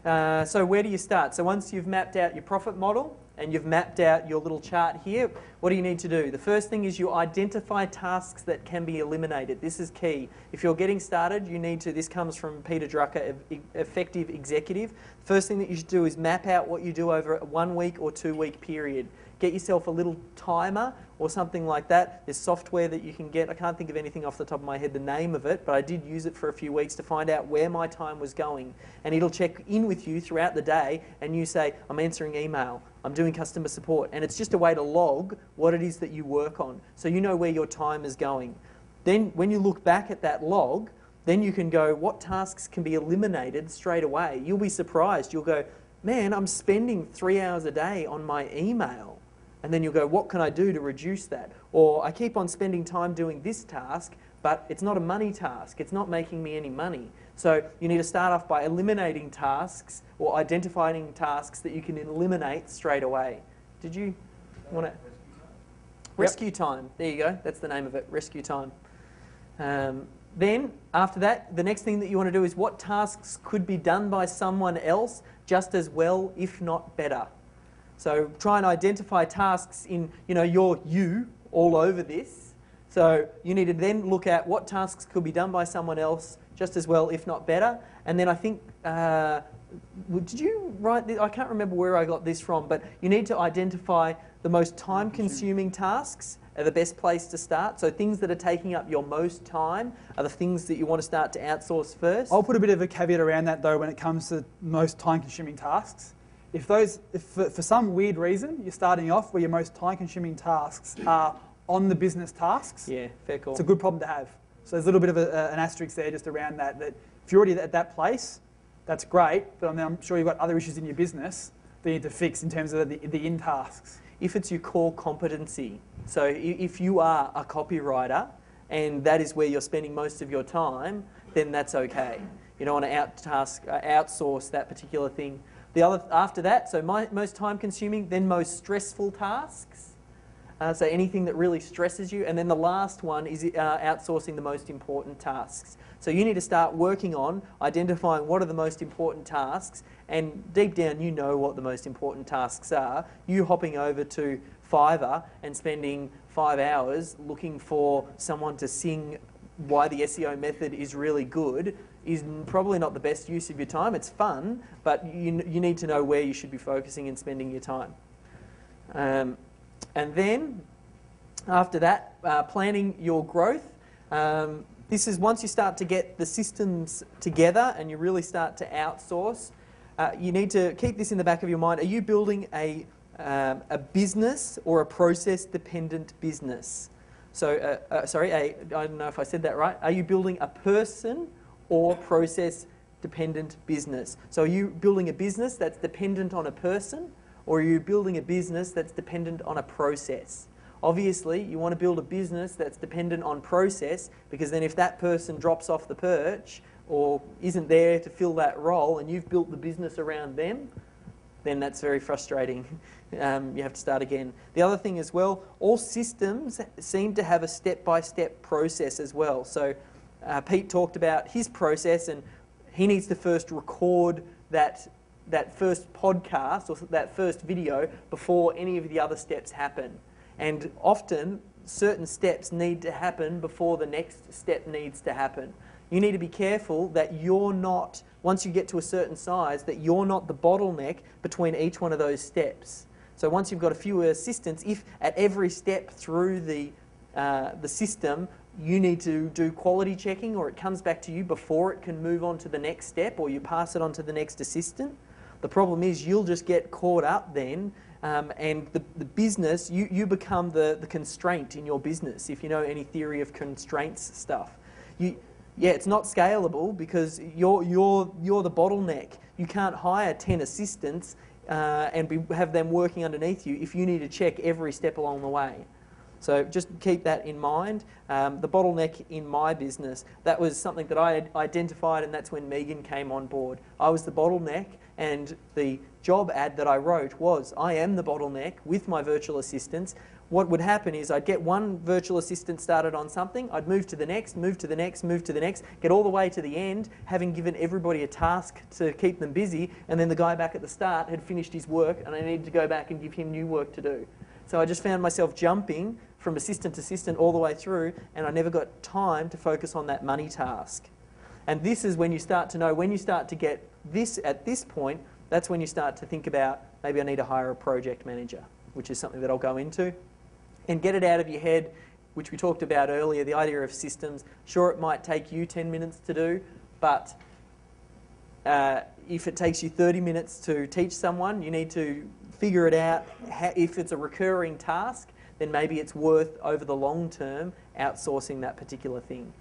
So where do you start? So once you've mapped out your profit model and you've mapped out your little chart here, what do you need to do? The first thing is you identify tasks that can be eliminated. This is key. If you're getting started, you need to, this comes from Peter Drucker, Effective Executive. First thing that you should do is map out what you do over a 1 week or 2 week period. Get yourself a little timer or something like that. There's software that you can get. I can't think of anything off the top of my head, the name of it, but I did use it for a few weeks to find out where my time was going. And it'll check in with you throughout the day, and you say, I'm answering email, I'm doing customer support. And it's just a way to log what it is that you work on, so you know where your time is going. Then when you look back at that log, then you can go, what tasks can be eliminated straight away? You'll be surprised. You'll go, man, I'm spending 3 hours a day on my email. And then you'll go, what can I do to reduce that? Or I keep on spending time doing this task, but it's not a money task. It's not making me any money. So you need to start off by eliminating tasks or identifying tasks that you can eliminate straight away. Did you want to? Rescue time. There you go. That's the name of it, rescue time. Then, after that, the next thing that you want to do is what tasks could be done by someone else just as well, if not better. So try and identify tasks in, your you all over this. So you need to then look at what tasks could be done by someone else just as well, if not better. And then I think, did you write this? I can't remember where I got this from, but you need to identify the most time-consuming tasks are the best place to start. So things that are taking up your most time are the things that you want to start to outsource first. I'll put a bit of a caveat around that though when it comes to most time-consuming tasks. If for some weird reason you're starting off where your most time-consuming tasks are on the business tasks, yeah, fair call. It's a good problem to have. So there's a little bit of an asterisk there just around that if you're already at that place, that's great, but I'm sure you've got other issues in your business that you need to fix in terms of the in tasks. If it's your core competency, so if you are a copywriter and that is where you're spending most of your time, then that's okay. You don't want to outsource that particular thing. The other after that, so most time-consuming, then most stressful tasks. So anything that really stresses you, and then the last one is outsourcing the most important tasks. So you need to start working on identifying what are the most important tasks, and deep down you know what the most important tasks are. You hopping over to Fiverr and spending 5 hours looking for someone to sing why the SEO method is really good is probably not the best use of your time. It's fun, but you need to know where you should be focusing and spending your time. And then, after that, planning your growth. This is once you start to get the systems together and you really start to outsource, you need to keep this in the back of your mind. Are you building a business or a process-dependent business? So, I don't know if I said that right. Are you building a person or process-dependent business? So are you building a business that's dependent on a person, or are you building a business that's dependent on a process? Obviously, you want to build a business that's dependent on process, because then if that person drops off the perch or isn't there to fill that role and you've built the business around them, then that's very frustrating. You have to start again. The other thing as well, all systems seem to have a step-by-step process as well. So Pete talked about his process, and he needs to first record that first podcast or that first video before any of the other steps happen. And often, certain steps need to happen before the next step needs to happen. You need to be careful that you're not, once you get to a certain size, that you're not the bottleneck between each one of those steps. So once you've got a few assistants, if at every step through the system you need to do quality checking, or it comes back to you before it can move on to the next step, or you pass it on to the next assistant, the problem is you'll just get caught up then, and the business, you become the constraint in your business, if you know any theory of constraints stuff. Yeah, it's not scalable because you're the bottleneck. You can't hire 10 assistants and have them working underneath you if you need to check every step along the way. So just keep that in mind. The bottleneck in my business, that was something that I had identified, and that's when Megan came on board. I was the bottleneck, and the job ad that I wrote was, I am the bottleneck with my virtual assistants. what would happen is I'd get one virtual assistant started on something, I'd move to the next, move to the next, move to the next, get all the way to the end, having given everybody a task to keep them busy, and then the guy back at the start had finished his work and I needed to go back and give him new work to do. So I just found myself jumping from assistant to assistant all the way through, and I never got time to focus on that money task. And this is when you start to know, when you start to get this at this point, that's when you start to think about, maybe I need to hire a project manager, which is something that I'll go into. And get it out of your head, which we talked about earlier, the idea of systems. Sure, it might take you 10 minutes to do, but if it takes you 30 minutes to teach someone, you need to figure it out. If it's a recurring task, then maybe it's worth, over the long term, outsourcing that particular thing.